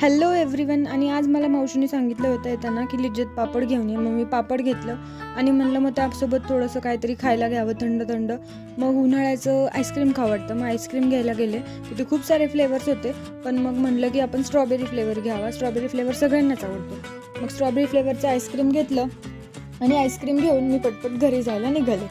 Hello everyone. आणि आज मला मावशीने सांगितलं होतं येताना की लिज्जत पापड घेऊन ये. मग मी पापड घेतलं आणि म्हणलं मग त्यासोबत थोडंसं काहीतरी खायला घ्यावं थंड थंड. मग उन्हाळ्याचं आईस्क्रीम खावं वाटतं. मग आईस्क्रीम घ्यायला गेले. तिथे खूप सारे फ्लेवर्स होते, पण मग म्हणलं की आपण स्ट्रॉबेरी फ्लेवर घ्यावा. स्ट्रॉबेरी फ्लेवर सगळ्यांनाच आवडतो. मग स्ट्रॉबेरी फ्लेवरचं आईस्क्रीम घेतलं आणि आईस्क्रीम घेऊन मी पटपट घरी जायला निघाले.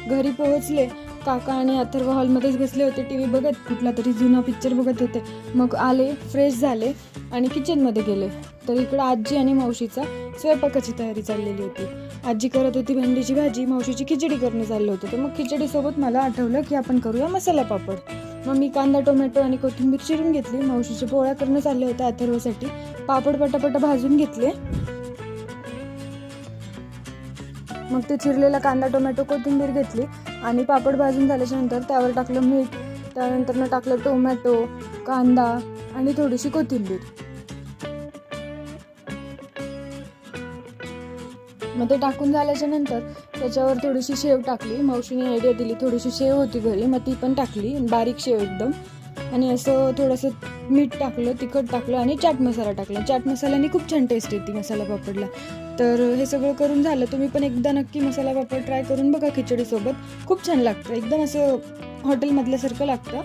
घरी पोहोचले. काका आणि अथर्व हॉलमध्येच बसले होते, टी व्ही बघत, कुठला तरी जुना पिक्चर बघत होते. मग आले, फ्रेश झाले आणि किचनमध्ये गेले. तर इकडं आजी आणि मावशीचा स्वयंपाकाची तयारी चाललेली होती. आजी करत होती भेंडीची भाजी, मावशीची खिचडी करणं चाललं होतं. तर मग खिचडीसोबत मला आठवलं की आपण करूया मसाला पापड. मग मी कांदा, टोमॅटो आणि कोथिंबीर चिरून घेतली. मावशीचे पोळ्या करणं चालले होते अथर्वसाठी. पापड पटापटा भाजून घेतले. मग ते चिरलेला कांदा, टोमॅटो, कोथिंबीर घेतली आणि पापड भाजून झाल्याच्या नंतर त्यावर टाकलं मीठ. त्यानंतर टाकलं टोमॅटो, कांदा आणि थोडीशी कोथिंबीर. मग ते टाकून झाल्याच्या नंतर त्याच्यावर थोडीशी शेव टाकली. मावशीने आयडिया दिली, थोडीशी शेव होती घरी, मग ती पण टाकली, बारीक शेव एकदम. आणि असं थोडंसं मीठ टाकलं, तिखट टाकलं आणि चाट मसाला टाकला. चाट मसाल्याने खूप छान टेस्ट येते मसाला पापडला. तर हे सगळं करून झालं. तुम्ही पण एकदा नक्की मसाला पापड ट्राय करून बघा खिचडीसोबत. खूप छान लागतं, एकदम असं हॉटेलमधल्यासारखं लागतं.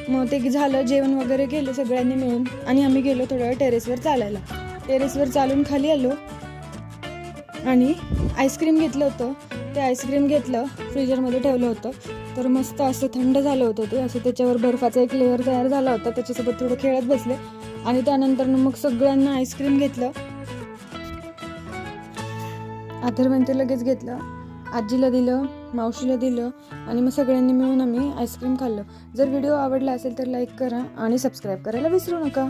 मग ते झालं, जेवण वगैरे केलं सगळ्यांनी मिळून आणि आम्ही गेलो थोड्या वेळ टेरेसवर चालायला. टेरेसवर चालून खाली आलो आणि आईस्क्रीम घेतलं होतं. ते आईस्क्रीम घेतलं, फ्रीजरमध्ये ठेवलं होतं. तर मस्त असं थंड झालं होतं ते. असं त्याच्यावर बर्फाचा एक लेअर तयार झाला होता. त्याच्यासोबत थोडं खेळत बसले आणि त्यानंतर मग सगळ्यांना आईस्क्रीम घेतलं. अथर्वने ते लगेच घेतलं, आजीला दिलं, मावशीला दिलं आणि मग सगळ्यांनी मिळून आम्ही आईस्क्रीम खाल्लं. जर व्हिडिओ आवडला असेल तर लाईक करा आणि सबस्क्राईब करायला विसरू नका.